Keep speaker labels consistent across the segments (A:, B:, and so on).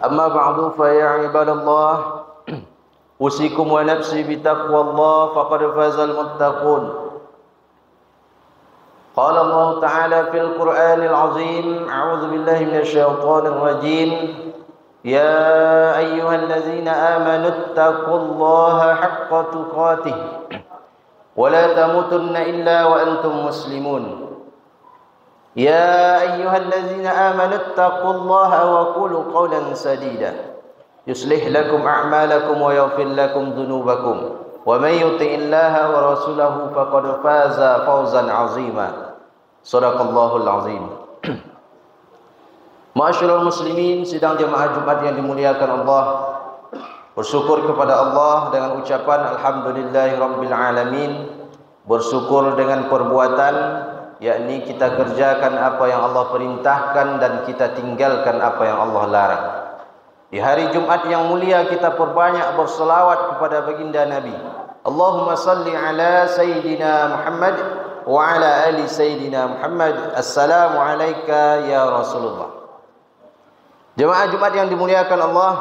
A: أما بعد فيا عباد الله أوصيكم ونفسي بتقوى الله فقد فاز المتقون. قال الله تعالى في القرآن العظيم: أعوذ بالله من الشيطان الرجيم. يا أيها الذين آمنوا اتقوا الله حق تقاته ولا تموتن إلا وأنتم مسلمون. يا أيها الذين آمنوا اتقوا الله وقولوا قولا سديدا يصلح لكم أعمالكم ويغفر لكم ذنوبكم ومن يطع الله ورسوله فقد فاز فوزا عظيما. صدق الله العظيم. Ma'asyiral muslimin, sidang jemaah Jumat yang dimuliakan Allah, bersyukur kepada Allah dengan ucapan alhamdulillahirabbil alamin. Bersyukur dengan perbuatan, yakni kita kerjakan apa yang Allah perintahkan dan kita tinggalkan apa yang Allah larang. Di hari Jumat yang mulia kita perbanyak berselawat kepada baginda Nabi. Allahumma salli ala Sayyidina Muhammad wa ala ali Sayyidina Muhammad. Assalamu alayka ya Rasulullah. Jemaah Jumat yang dimuliakan Allah,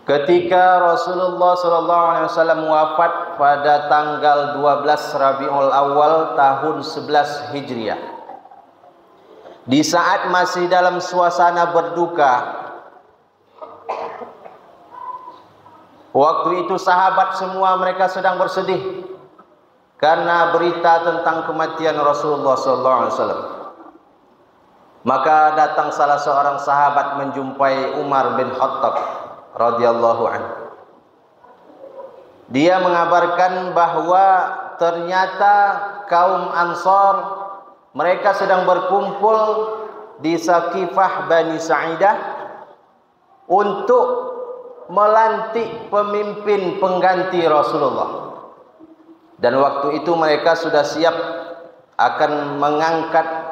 A: ketika Rasulullah SAW wafat pada tanggal 12 Rabiul Awal tahun 11 Hijriah, di saat masih dalam suasana berduka, waktu itu sahabat semua mereka sedang bersedih karena berita tentang kematian Rasulullah SAW. Maka datang salah seorang sahabat menjumpai Umar bin Khattab radhiyallahu anhu. Dia mengabarkan bahwa ternyata kaum Ansar mereka sedang berkumpul di Saqifah Bani Sa'idah untuk melantik pemimpin pengganti Rasulullah. Dan waktu itu mereka sudah siap akan mengangkat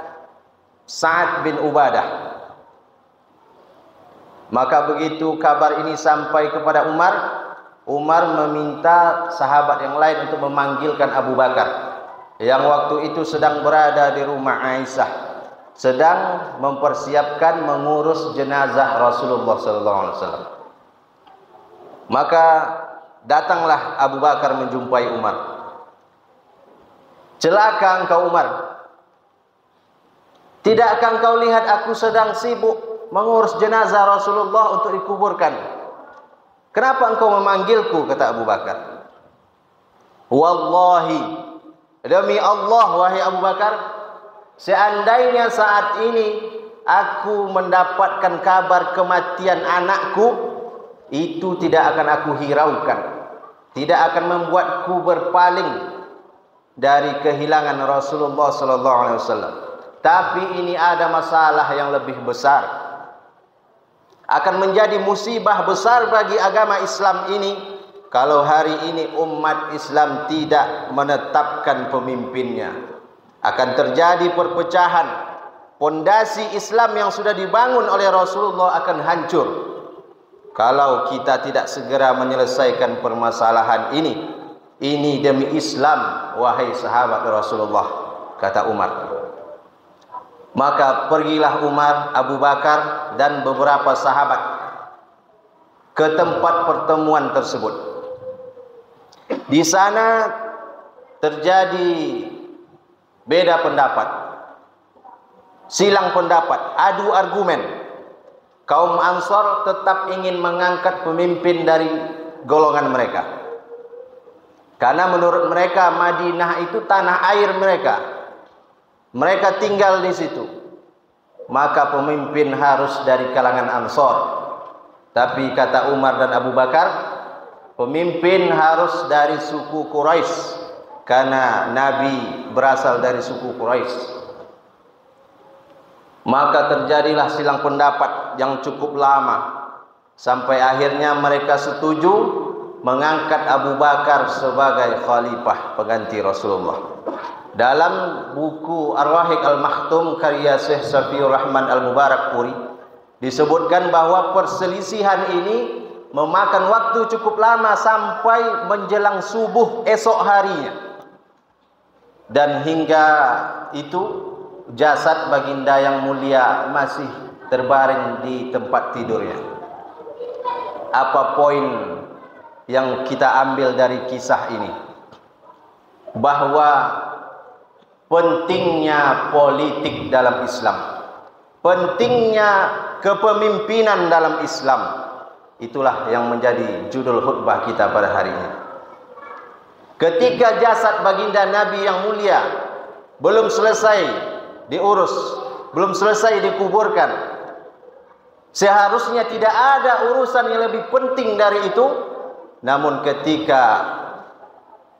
A: Sa'ad bin Ubadah. Maka begitu kabar ini sampai kepada Umar, Umar meminta sahabat yang lain untuk memanggilkan Abu Bakar yang waktu itu sedang berada di rumah Aisyah, sedang mempersiapkan mengurus jenazah Rasulullah SAW. Maka datanglah Abu Bakar menjumpai Umar. "Celaka engkau Umar, tidakkah engkau lihat aku sedang sibuk mengurus jenazah Rasulullah untuk dikuburkan? Kenapa engkau memanggilku?" kata Abu Bakar. "Wallahi, demi Allah wahai Abu Bakar, seandainya saat ini aku mendapatkan kabar kematian anakku, itu tidak akan aku hiraukan, tidak akan membuatku berpaling dari kehilangan Rasulullah SAW. Tapi ini ada masalah yang lebih besar, akan menjadi musibah besar bagi agama Islam ini kalau hari ini umat Islam tidak menetapkan pemimpinnya. Akan terjadi perpecahan, pondasi Islam yang sudah dibangun oleh Rasulullah akan hancur kalau kita tidak segera menyelesaikan permasalahan ini. Ini demi Islam wahai sahabat Rasulullah," kata Umar. Maka pergilah Umar, Abu Bakar dan beberapa sahabat ke tempat pertemuan tersebut. Di sana terjadi beda pendapat, silang pendapat, adu argumen. Kaum Ansar tetap ingin mengangkat pemimpin dari golongan mereka, karena menurut mereka Madinah itu tanah air mereka. Mereka tinggal di situ, maka pemimpin harus dari kalangan Ansar. Tapi kata Umar dan Abu Bakar, pemimpin harus dari suku Quraisy, karena Nabi berasal dari suku Quraisy. Maka terjadilah silang pendapat yang cukup lama, sampai akhirnya mereka setuju mengangkat Abu Bakar sebagai khalifah pengganti Rasulullah. Dalam buku Ar-Rahiq Al-Makhtum karya Syekh Safiur Rahman Al-Mubarakpuri disebutkan bahwa perselisihan ini memakan waktu cukup lama sampai menjelang subuh esok harinya. Dan hingga itu jasad baginda yang mulia masih terbaring di tempat tidurnya. Apa poin yang kita ambil dari kisah ini? Bahwa pentingnya politik dalam Islam, pentingnya kepemimpinan dalam Islam. Itulah yang menjadi judul khutbah kita pada hari ini. Ketika jasad baginda Nabi yang mulia belum selesai diurus, belum selesai dikuburkan, seharusnya tidak ada urusan yang lebih penting dari itu. Namun ketika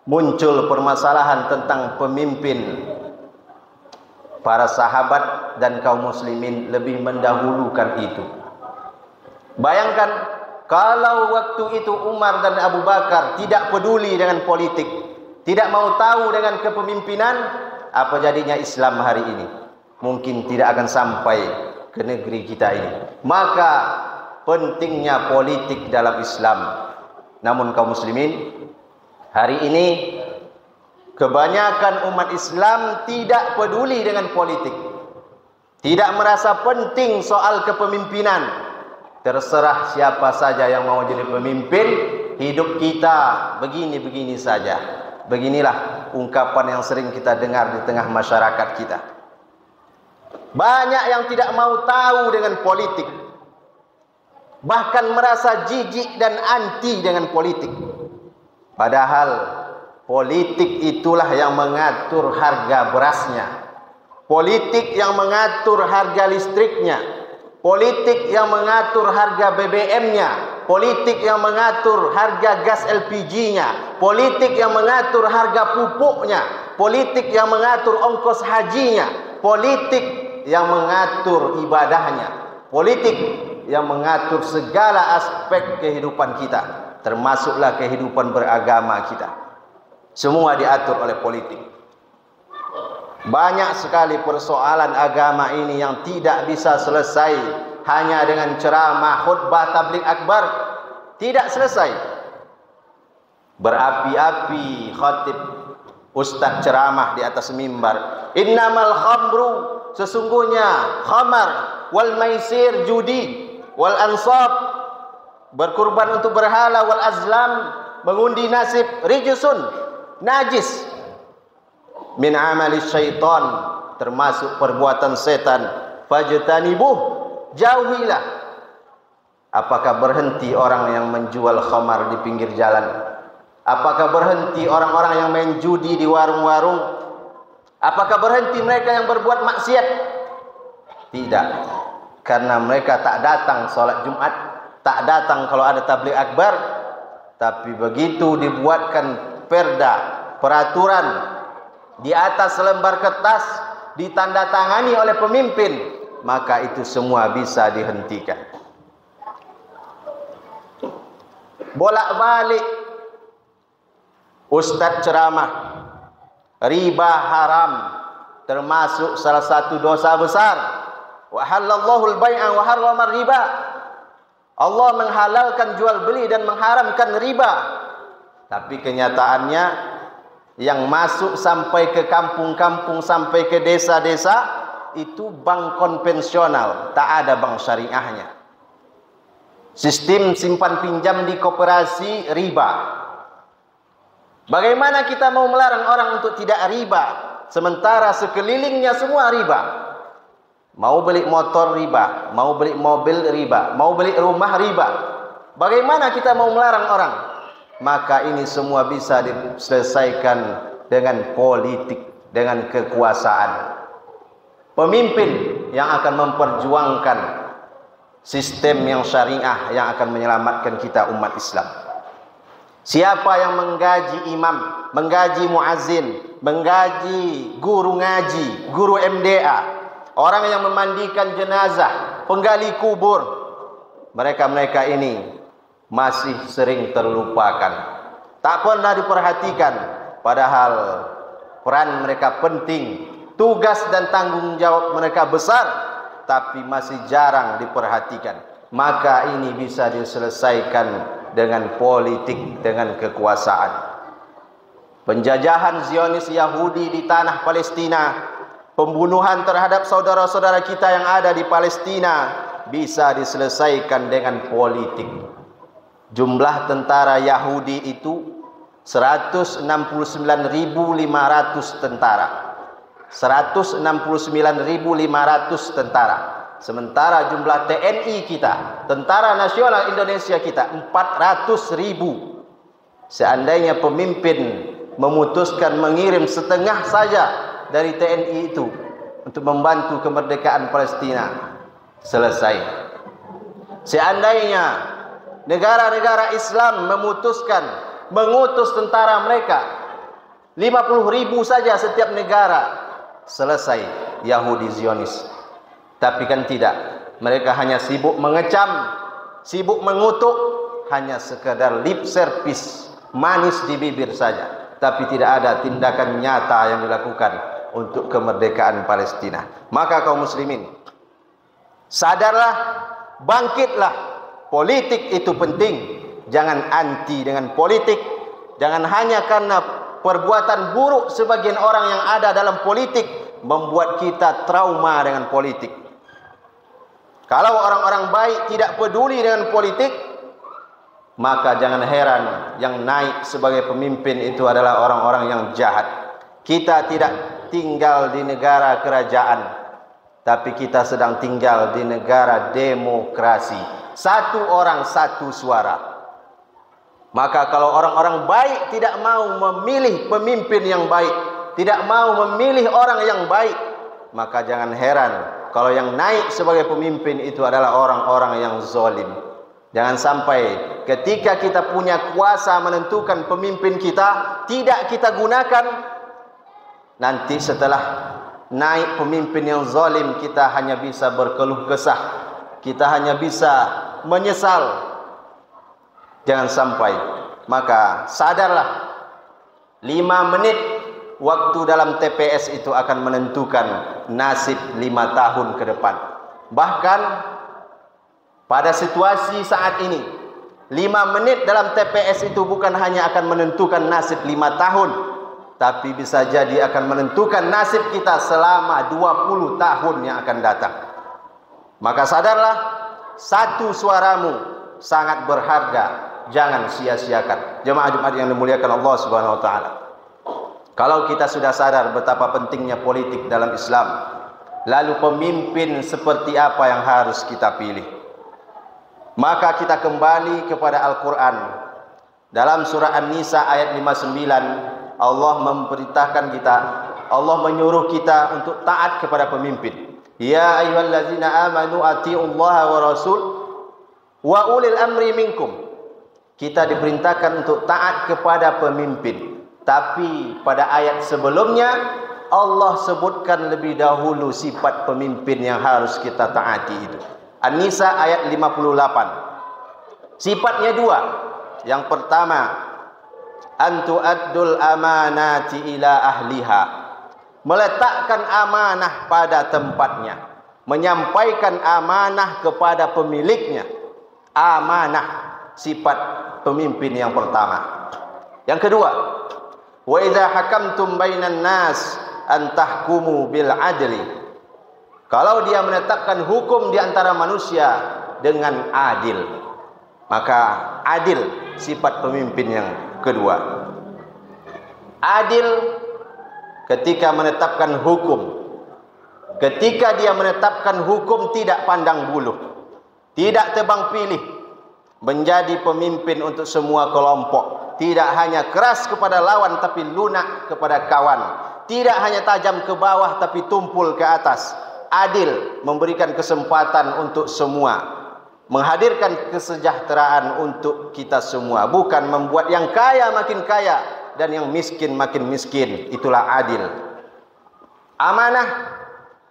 A: muncul permasalahan tentang pemimpin, para sahabat dan kaum muslimin lebih mendahulukan itu. Bayangkan kalau waktu itu Umar dan Abu Bakar tidak peduli dengan politik, tidak mau tahu dengan kepemimpinan, apa jadinya Islam hari ini? Mungkin tidak akan sampai ke negeri kita ini. Maka pentingnya politik dalam Islam. Namun kaum muslimin, hari ini kebanyakan umat Islam tidak peduli dengan politik, tidak merasa penting soal kepemimpinan. Terserah siapa saja yang mau jadi pemimpin, hidup kita begini-begini saja. Beginilah ungkapan yang sering kita dengar di tengah masyarakat kita. Banyak yang tidak mau tahu dengan politik, bahkan merasa jijik dan anti dengan politik. Padahal politik itulah yang mengatur harga berasnya, politik yang mengatur harga listriknya, politik yang mengatur harga BBM-nya, politik yang mengatur harga gas LPG-nya, politik yang mengatur harga pupuknya, politik yang mengatur ongkos hajinya, politik yang mengatur ibadahnya, politik yang mengatur segala aspek kehidupan kita, termasuklah kehidupan beragama kita. Semua diatur oleh politik. Banyak sekali persoalan agama ini yang tidak bisa selesai hanya dengan ceramah, khutbah, tabligh akbar. Tidak selesai. Berapi-api khatib, ustaz ceramah di atas mimbar. Innamal khamru, sesungguhnya khamar, wal maisir, judi, wal ansab, berkurban untuk berhala, wal azlam, mengundi nasib, rijsun, najis, min amali syaitan, termasuk perbuatan setan. Fajtanibuh, jauhilah. Apakah berhenti orang yang menjual khamar di pinggir jalan? Apakah berhenti orang-orang yang main judi di warung-warung? Apakah berhenti mereka yang berbuat maksiat? Tidak. Karena mereka tak datang sholat Jumat, tak datang kalau ada tabligh akbar. Tapi begitu dibuatkan perda, peraturan di atas lembar kertas, ditandatangani oleh pemimpin, maka itu semua bisa dihentikan. Bolak-balik ustaz ceramah, riba haram termasuk salah satu dosa besar. Wa halallahu al-bai'a wa harrama riba. Allah menghalalkan jual beli dan mengharamkan riba. Tapi kenyataannya yang masuk sampai ke kampung-kampung, sampai ke desa-desa, itu bank konvensional, tak ada bank syariahnya. Sistem simpan pinjam di koperasi riba. Bagaimana kita mau melarang orang untuk tidak riba, sementara sekelilingnya semua riba? Mau beli motor riba, mau beli mobil riba, mau beli rumah riba. Bagaimana kita mau melarang orang? Maka ini semua bisa diselesaikan dengan politik, dengan kekuasaan. Pemimpin yang akan memperjuangkan sistem yang syariah yang akan menyelamatkan kita umat Islam. Siapa yang menggaji imam, menggaji muazzin, menggaji guru ngaji, guru MDA, orang yang memandikan jenazah, penggali kubur, mereka-mereka ini masih sering terlupakan, tak pernah diperhatikan. Padahal peran mereka penting, tugas dan tanggung jawab mereka besar, tapi masih jarang diperhatikan. Maka ini bisa diselesaikan dengan politik, dengan kekuasaan. Penjajahan Zionis Yahudi di tanah Palestina pembunuhan terhadap saudara-saudara kita yang ada di Palestina bisa diselesaikan dengan politik. Jumlah tentara Yahudi itu 169.500 tentara. 169.500 tentara. Sementara jumlah TNI kita, Tentara Nasional Indonesia kita, 400.000. Seandainya pemimpin memutuskan mengirim setengah saja dari TNI itu untuk membantu kemerdekaan Palestina, selesai. Seandainya negara-negara Islam memutuskan mengutus tentara mereka 50.000 saja setiap negara, selesai Yahudi Zionis. Tapi kan tidak, mereka hanya sibuk mengecam, sibuk mengutuk, hanya sekedar lip service, manis di bibir saja, tapi tidak ada tindakan nyata yang dilakukan untuk kemerdekaan Palestina. Maka kaum muslimin, sadarlah, bangkitlah. Politik itu penting. Jangan anti dengan politik. Jangan hanya karena perbuatan buruk sebagian orang yang ada dalam politik membuat kita trauma dengan politik. Kalau orang-orang baik tidak peduli dengan politik, maka jangan heran yang naik sebagai pemimpin itu adalah orang-orang yang jahat. Kita tidak tinggal di negara kerajaan, tapi kita sedang tinggal di negara demokrasi. Satu orang, satu suara. Maka kalau orang-orang baik tidak mau memilih pemimpin yang baik, tidak mau memilih orang yang baik, maka jangan heran kalau yang naik sebagai pemimpin itu adalah orang-orang yang zalim. Jangan sampai ketika kita punya kuasa menentukan pemimpin kita, tidak kita gunakan. Nanti setelah naik pemimpin yang zalim, kita hanya bisa berkeluh kesah, kita hanya bisa menyesal. Jangan sampai. Maka sadarlah, 5 menit waktu dalam TPS itu akan menentukan nasib 5 tahun ke depan. Bahkan pada situasi saat ini, 5 menit dalam TPS itu bukan hanya akan menentukan nasib 5 tahun, tapi bisa jadi akan menentukan nasib kita selama 20 tahun yang akan datang. Maka sadarlah, satu suaramu sangat berharga. Jangan sia-siakan. Jemaah Jumat yang dimuliakan Allah Subhanahu wa taala. Kalau kita sudah sadar betapa pentingnya politik dalam Islam, lalu pemimpin seperti apa yang harus kita pilih? Maka kita kembali kepada Al-Quran. Dalam surah An-Nisa ayat 59, Allah memberitakan kita, Allah menyuruh kita untuk taat kepada pemimpin. Ya ayyuhallazina amanu atiiullaha wa rasul wa ulil amri minkum. Kita diperintahkan untuk taat kepada pemimpin. Tapi pada ayat sebelumnya Allah sebutkan lebih dahulu sifat pemimpin yang harus kita taati itu. An-Nisa ayat 58. Sifatnya 2. Yang pertama, antu addul amanati ila ahliha. Meletakkan amanah pada tempatnya, menyampaikan amanah kepada pemiliknya. Amanah, sifat pemimpin yang pertama. Yang kedua, wa idza hakamtum bainan nas an tahkumu bil adli. Kalau dia menetapkan hukum di antara manusia dengan adil, maka adil sifat pemimpin yang kedua. Adil ketika menetapkan hukum. Ketika dia menetapkan hukum tidak pandang bulu, tidak tebang pilih, menjadi pemimpin untuk semua kelompok. Tidak hanya keras kepada lawan tapi lunak kepada kawan. Tidak hanya tajam ke bawah tapi tumpul ke atas. Adil, memberikan kesempatan untuk semua, menghadirkan kesejahteraan untuk kita semua, bukan membuat yang kaya makin kaya dan yang miskin makin miskin. Itulah adil. Amanah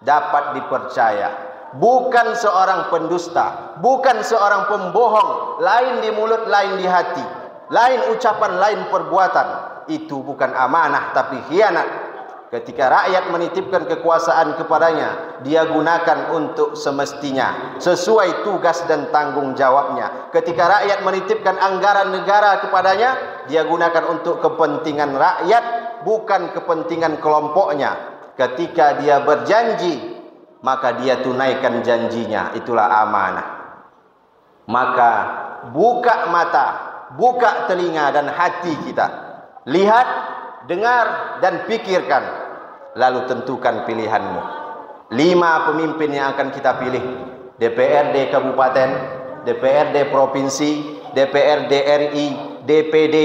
A: dapat dipercaya, bukan seorang pendusta, bukan seorang pembohong, lain di mulut, lain di hati, lain ucapan, lain perbuatan. Itu bukan amanah tapi khianat. Ketika rakyat menitipkan kekuasaan kepadanya, dia gunakan untuk semestinya, sesuai tugas dan tanggung jawabnya. Ketika rakyat menitipkan anggaran negara kepadanya, dia gunakan untuk kepentingan rakyat, bukan kepentingan kelompoknya. ketika dia berjanji, maka dia tunaikan janjinya. Itulah amanah. Maka buka mata, buka telinga dan hati kita. Lihat, dengar dan pikirkan. Lalu tentukan pilihanmu. 5 pemimpin yang akan kita pilih. DPRD Kabupaten, DPRD Provinsi, DPRD RI, DPD,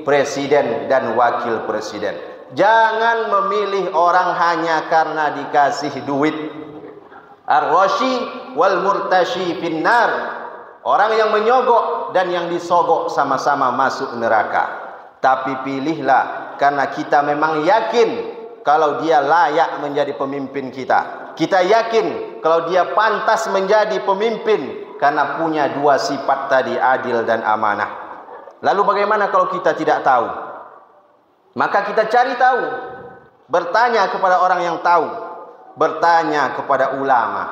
A: Presiden dan Wakil Presiden. Jangan memilih orang hanya karena dikasih duit. Ar-rashi wal murtashi finnar. Orang yang menyogok dan yang disogok sama-sama masuk neraka. Tapi pilihlah karena kita memang yakin kalau dia layak menjadi pemimpin kita. Kita yakin kalau dia pantas menjadi pemimpin karena punya 2 sifat tadi, adil dan amanah. Lalu bagaimana kalau kita tidak tahu? Maka kita cari tahu. Bertanya kepada orang yang tahu. Bertanya kepada ulama.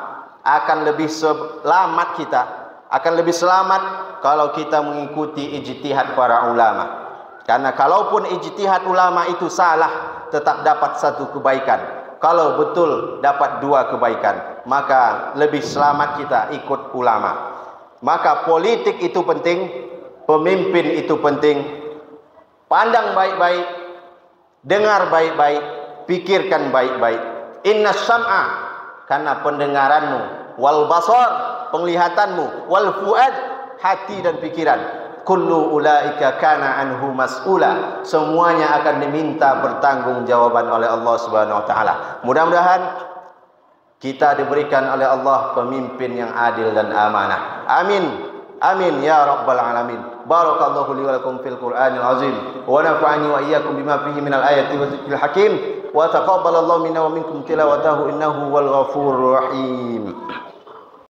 A: Akan lebih selamat kita. Akan lebih selamat kalau kita mengikuti ijtihad para ulama. Karena kalaupun ijtihad ulama itu salah, tetap dapat 1 kebaikan. Kalau betul dapat 2 kebaikan, maka lebih selamat kita ikut ulama. Maka politik itu penting, pemimpin itu penting. Pandang baik-baik, dengar baik-baik, pikirkan baik-baik. Inna sam'a, karena pendengaranmu, wal basar, penglihatanmu, wal fuad, hati dan pikiran, kullu ulaika kana anhu mas'ula, semuanya akan diminta bertanggungjawaban oleh Allah Subhanahu wa taala. Mudah-mudahan kita diberikan oleh Allah pemimpin yang adil dan amanah. Amin. Amin ya rabbal alamin. Barakallahu li wa lakum fil Qur'anil azim wa nafa'ani wa iyyakum bima fihi minal ayati wa dzikril hakim wa taqabbalallahu minna wa minkum tilawatahu innahu wal ghafurur rahim.